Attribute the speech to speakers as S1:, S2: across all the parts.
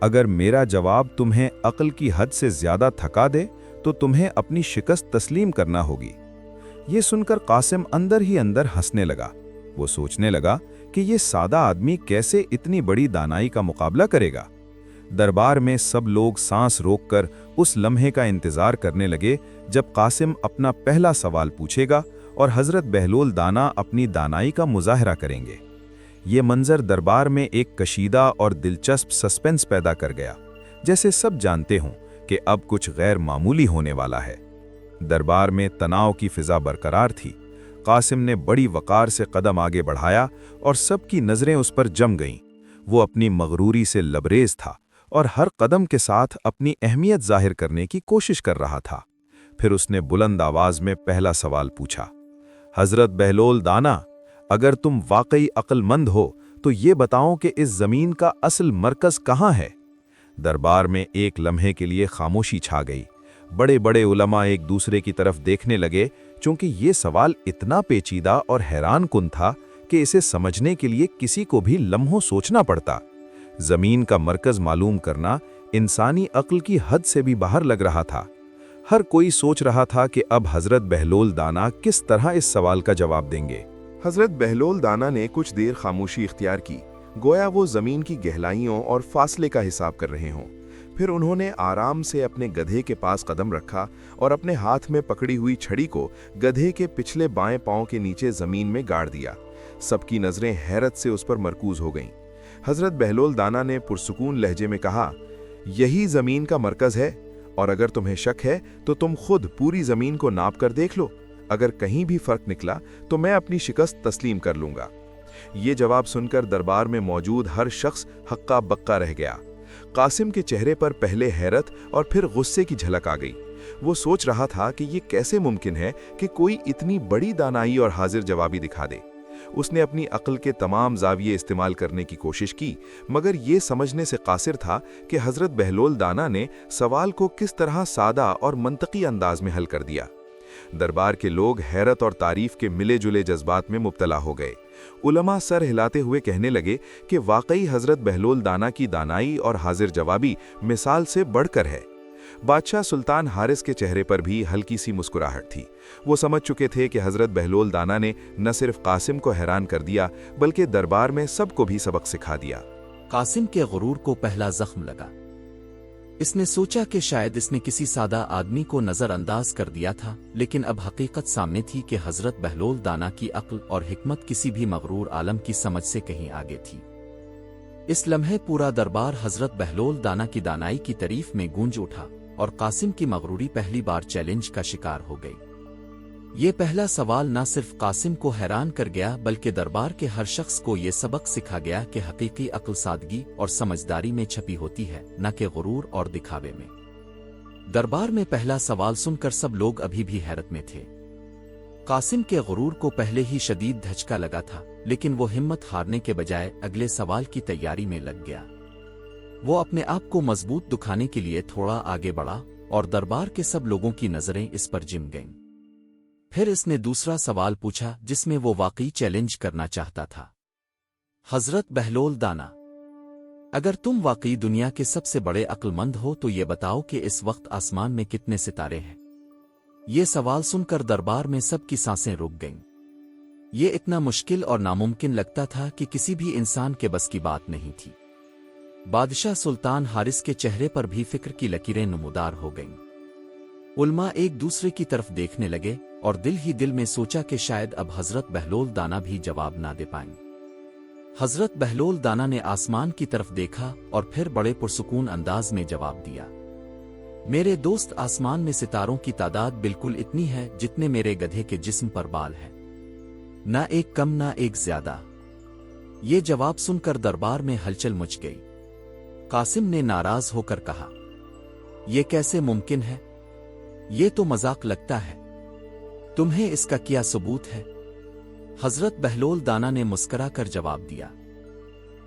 S1: اگر میرا جواب تمہیں عقل کی حد سے زیادہ تھکا دے تو تمہیں اپنی شکست تسلیم کرنا ہوگی۔ یہ سن کر قاسم اندر ہی اندر ہنسنے لگا۔ وہ سوچنے لگا کہ یہ سادہ آدمی کیسے اتنی بڑی دانائی کا مقابلہ کرے گا۔ دربار میں سب لوگ سانس روک کر اس لمحے کا انتظار کرنے لگے جب قاسم اپنا پہلا سوال پوچھے گا اور حضرت بہلول دانا اپنی دانائی کا مظاہرہ کریں گے۔ یہ منظر دربار میں ایک کشیدہ اور دلچسپ سسپنس پیدا کر گیا، جیسے سب جانتے ہوں کہ اب کچھ غیر معمولی ہونے والا ہے۔ دربار میں تناؤ کی فضا برقرار تھی۔ قاسم نے بڑی وقار سے قدم آگے بڑھایا اور سب کی نظریں اس پر جم گئیں۔ وہ اپنی مغروری سے لبریز تھا اور ہر قدم کے ساتھ اپنی اہمیت ظاہر کرنے کی کوشش کر رہا تھا۔ پھر اس نے بلند آواز میں پہلا سوال پوچھا، حضرت بہلول دانا، اگر تم واقعی عقل مند ہو تو یہ بتاؤ کہ اس زمین کا اصل مرکز کہاں ہے؟ دربار میں ایک لمحے کے لیے خاموشی چھا گئی۔ بڑے بڑے علماء ایک دوسرے کی طرف دیکھنے لگے، چونکہ یہ سوال اتنا پیچیدہ اور حیران کن تھا کہ اسے سمجھنے کے لیے کسی کو بھی لمحوں سوچنا پڑتا۔ زمین کا مرکز معلوم کرنا انسانی عقل کی حد سے بھی باہر لگ رہا تھا۔ ہر کوئی سوچ رہا تھا کہ اب حضرت بہلول دانا کس طرح اس سوال کا جواب دیں گے۔
S2: حضرت بہلول دانا نے کچھ دیر خاموشی اختیار کی، گویا وہ زمین کی گہرائیوں اور فاصلے کا حساب کر رہے ہوں۔ پھر انہوں نے آرام سے اپنے گدھے کے پاس قدم رکھا اور اپنے ہاتھ میں پکڑی ہوئی چھڑی کو گدھے کے پچھلے بائیں پاؤں کے نیچے زمین میں گاڑ دیا۔ سب کی نظریں حیرت سے اس پر مرکوز ہو گئیں۔ حضرت بہلول دانا نے پرسکون لہجے میں کہا، یہی زمین کا مرکز ہے، اور اگر تمہیں شک ہے تو تم خود پوری زمین کو ناپ کر دیکھ لو۔ اگر کہیں بھی فرق نکلا تو میں اپنی شکست تسلیم کر لوں گا۔ یہ جواب سن کر دربار میں موجود ہر شخص ہکا بکا رہ گیا۔ قاسم کے چہرے پر پہلے حیرت اور پھر غصے کی جھلک آ گئی۔ وہ سوچ رہا تھا کہ یہ کیسے ممکن ہے کہ کوئی اتنی بڑی دانائی اور حاضر جوابی دکھا دے۔ اس نے اپنی عقل کے تمام زاویے استعمال کرنے کی کوشش کی، مگر یہ سمجھنے سے قاصر تھا کہ حضرت بہلول دانا نے سوال کو کس طرح سادہ اور منطقی انداز میں حل کر دیا۔ دربار کے لوگ حیرت اور تعریف کے ملے جلے جذبات میں مبتلا ہو گئے۔ علماء سر ہلاتے ہوئے کہنے لگے کہ واقعی حضرت بہلول دانا کی دانائی اور حاضر جوابی مثال سے بڑھ کر ہے۔ بادشاہ سلطان حارث کے چہرے پر بھی ہلکی سی مسکراہٹ تھی۔ وہ سمجھ چکے تھے کہ حضرت بہلول دانا نے نہ صرف قاسم کو حیران کر دیا بلکہ دربار میں سب کو بھی سبق سکھا دیا۔
S3: قاسم کے غرور کو پہلا زخم لگا۔ اس نے سوچا کہ شاید اس نے کسی سادہ آدمی کو نظر انداز کر دیا تھا، لیکن اب حقیقت سامنے تھی کہ حضرت بہلول دانا کی عقل اور حکمت کسی بھی مغرور عالم کی سمجھ سے کہیں آگے تھی۔ اس لمحے پورا دربار حضرت بہلول دانا کی دانائی کی تعریف میں گونج اٹھا، اور قاسم کی مغروری پہلی بار چیلنج کا شکار ہو گئی۔ یہ پہلا سوال نہ صرف قاسم کو حیران کر گیا بلکہ دربار کے ہر شخص کو یہ سبق سکھا گیا کہ حقیقی عقل سادگی اور سمجھداری میں چھپی ہوتی ہے، نہ کہ غرور اور دکھاوے میں۔ دربار میں پہلا سوال سن کر سب لوگ ابھی بھی حیرت میں تھے۔ قاسم کے غرور کو پہلے ہی شدید دھچکا لگا تھا، لیکن وہ ہمت ہارنے کے بجائے اگلے سوال کی تیاری میں لگ گیا۔ وہ اپنے آپ کو مضبوط دکھانے کے لیے تھوڑا آگے بڑھا اور دربار کے سب لوگوں کی نظریں اس پر جم گئیں۔ پھر اس نے دوسرا سوال پوچھا جس میں وہ واقعی چیلنج کرنا چاہتا تھا، حضرت بہلول دانا، اگر تم واقعی دنیا کے سب سے بڑے عقل مند ہو تو یہ بتاؤ کہ اس وقت آسمان میں کتنے ستارے ہیں؟ یہ سوال سن کر دربار میں سب کی سانسیں رک گئیں۔ یہ اتنا مشکل اور ناممکن لگتا تھا کہ کسی بھی انسان کے بس کی بات نہیں تھی۔ بادشاہ سلطان حارث کے چہرے پر بھی فکر کی لکیریں نمودار ہو گئیں۔ علماء ایک دوسرے کی طرف دیکھنے لگے اور دل ہی دل میں سوچا کہ شاید اب حضرت بہلول دانا بھی جواب نہ دے پائیں۔ حضرت بہلول دانا نے آسمان کی طرف دیکھا اور پھر بڑے پرسکون انداز میں جواب دیا، میرے دوست، آسمان میں ستاروں کی تعداد بالکل اتنی ہے جتنے میرے گدھے کے جسم پر بال ہیں، نہ ایک کم نہ ایک زیادہ۔ یہ جواب سن کر دربار میں ہلچل مچ گئی۔ قاسم نے ناراض ہو کر کہا، یہ کیسے ممکن ہے؟ یہ تو مذاق لگتا ہے۔ تمہیں اس کا کیا ثبوت ہے؟ حضرت بہلول دانا نے مسکرا کر جواب دیا،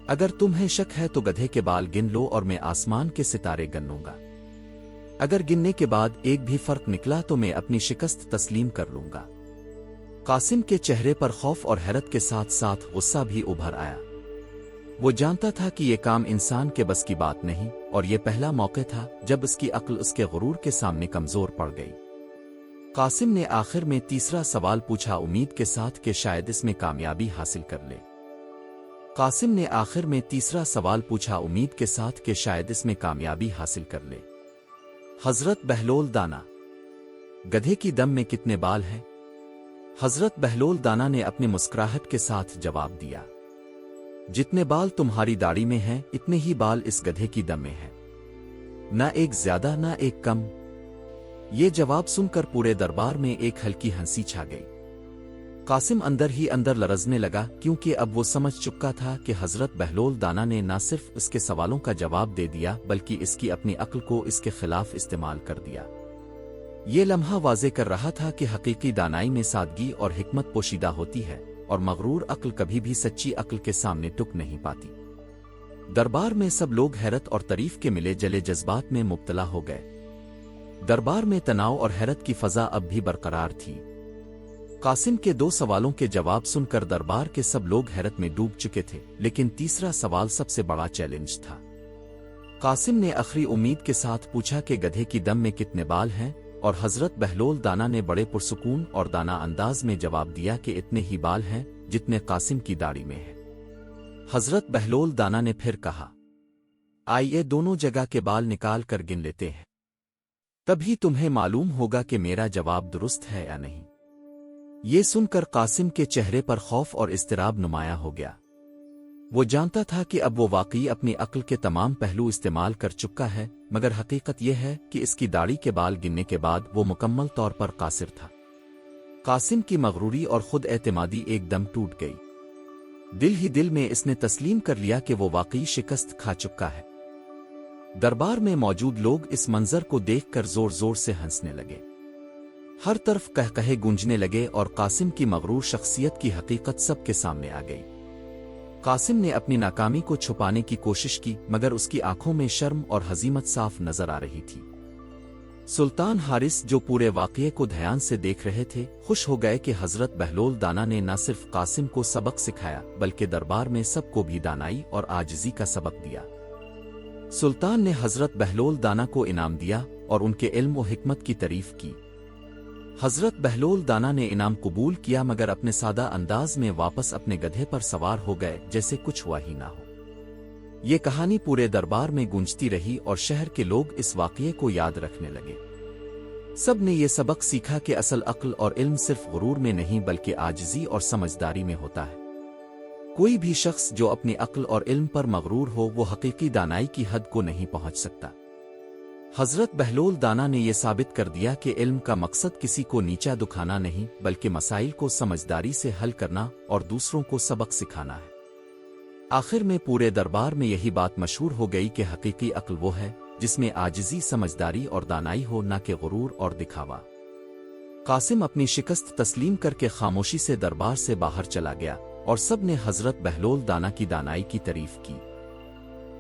S3: اگر تمہیں شک ہے تو گدھے کے بال گن لو اور میں آسمان کے ستارے گنوں گا۔ اگر گننے کے بعد ایک بھی فرق نکلا تو میں اپنی شکست تسلیم کر لوں گا۔ قاسم کے چہرے پر خوف اور حیرت کے ساتھ ساتھ غصہ بھی ابھر آیا۔ وہ جانتا تھا کہ یہ کام انسان کے بس کی بات نہیں، اور یہ پہلا موقع تھا جب اس کی عقل اس کے غرور کے سامنے کمزور پڑ گئی۔ قاسم نے آخر میں تیسرا سوال پوچھا، امید کے ساتھ کہ شاید اس میں کامیابی حاصل کر لے۔ قاسم نے آخر میں تیسرا سوال پوچھا، امید کے ساتھ کہ شاید اس میں کامیابی حاصل کر لے۔ حضرت بہلول دانا، گدھے کی دم میں کتنے بال ہیں؟ حضرت بہلول دانا نے اپنی مسکراہٹ کے ساتھ جواب دیا، جتنے بال تمہاری داڑھی میں ہیں اتنے ہی بال اس گدھے کی دم میں ہیں، نہ ایک زیادہ نہ ایک کم۔ یہ جواب سن کر پورے دربار میں ایک ہلکی ہنسی چھا گئی۔ قاسم اندر ہی اندر لرزنے لگا، کیونکہ اب وہ سمجھ چکا تھا کہ حضرت بہلول دانا نے نہ صرف اس کے سوالوں کا جواب دے دیا بلکہ اس کی اپنی عقل کو اس کے خلاف استعمال کر دیا۔ یہ لمحہ واضح کر رہا تھا کہ حقیقی دانائی میں سادگی اور حکمت پوشیدہ ہوتی ہے، اور مغرور عقل کبھی بھی سچی عقل کے سامنے ٹک نہیں پاتی۔ دربار میں سب لوگ حیرت اور تعریف کے ملے جلے جذبات میں مبتلا ہو گئے۔ دربار میں تناؤ اور حیرت کی فضا اب بھی برقرار تھی۔ قاسم کے 2 سوالوں کے جواب سن کر دربار کے سب لوگ حیرت میں ڈوب چکے تھے، لیکن تیسرا سوال سب سے بڑا چیلنج تھا۔ قاسم نے آخری امید کے ساتھ پوچھا کہ گدھے کی دم میں کتنے بال ہیں، اور حضرت بہلول دانا نے بڑے پرسکون اور دانا انداز میں جواب دیا کہ اتنے ہی بال ہیں جتنے قاسم کی داڑھی میں ہیں۔ حضرت بہلول دانا نے پھر کہا، آئیے دونوں جگہ کے بال نکال کر گن لیتے ہیں، تبھی تمہیں معلوم ہوگا کہ میرا جواب درست ہے یا نہیں۔ یہ سن کر قاسم کے چہرے پر خوف اور اضطراب نمایاں ہو گیا۔ وہ جانتا تھا کہ اب وہ واقعی اپنی عقل کے تمام پہلو استعمال کر چکا ہے، مگر حقیقت یہ ہے کہ اس کی داڑھی کے بال گننے کے بعد وہ مکمل طور پر قاصر تھا۔ قاسم کی مغروری اور خود اعتمادی ایک دم ٹوٹ گئی۔ دل ہی دل میں اس نے تسلیم کر لیا کہ وہ واقعی شکست کھا چکا ہے۔ دربار میں موجود لوگ اس منظر کو دیکھ کر زور زور سے ہنسنے لگے۔ ہر طرف قہقہے گونجنے لگے اور قاسم کی مغرور شخصیت کی حقیقت سب کے سامنے آ گئی۔ قاسم نے اپنی ناکامی کو چھپانے کی کوشش کی، مگر اس کی آنکھوں میں شرم اور ہزیمت صاف نظر آ رہی تھی۔ سلطان حارث، جو پورے واقعے کو دھیان سے دیکھ رہے تھے، خوش ہو گئے کہ حضرت بہلول دانا نے نہ صرف قاسم کو سبق سکھایا بلکہ دربار میں سب کو بھی دانائی اور عاجزی کا سبق دیا۔ سلطان نے حضرت بہلول دانا کو انعام دیا اور ان کے علم و حکمت کی تعریف کی۔ حضرت بہلول دانا نے انعام قبول کیا، مگر اپنے سادہ انداز میں واپس اپنے گدھے پر سوار ہو گئے جیسے کچھ ہوا ہی نہ ہو۔ یہ کہانی پورے دربار میں گونجتی رہی اور شہر کے لوگ اس واقعے کو یاد رکھنے لگے۔ سب نے یہ سبق سیکھا کہ اصل عقل اور علم صرف غرور میں نہیں بلکہ عاجزی اور سمجھداری میں ہوتا ہے۔ کوئی بھی شخص جو اپنی عقل اور علم پر مغرور ہو وہ حقیقی دانائی کی حد کو نہیں پہنچ سکتا۔ حضرت بہلول دانا نے یہ ثابت کر دیا کہ علم کا مقصد کسی کو نیچا دکھانا نہیں بلکہ مسائل کو سمجھداری سے حل کرنا اور دوسروں کو سبق سکھانا ہے۔ آخر میں پورے دربار میں یہی بات مشہور ہو گئی کہ حقیقی عقل وہ ہے جس میں عاجزی، سمجھداری اور دانائی ہو، نہ کہ غرور اور دکھاوا۔ قاسم اپنی شکست تسلیم کر کے خاموشی سے دربار سے باہر چلا گیا اور سب نے حضرت بہلول دانا کی دانائی کی تعریف کی۔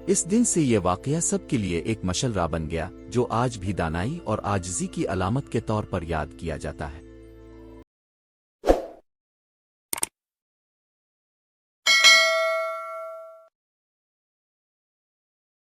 S3: اس دن سے یہ واقعہ سب کے لیے ایک مشل راہ بن گیا جو آج بھی دانائی اور عاجزی کی علامت کے طور پر یاد کیا جاتا ہے۔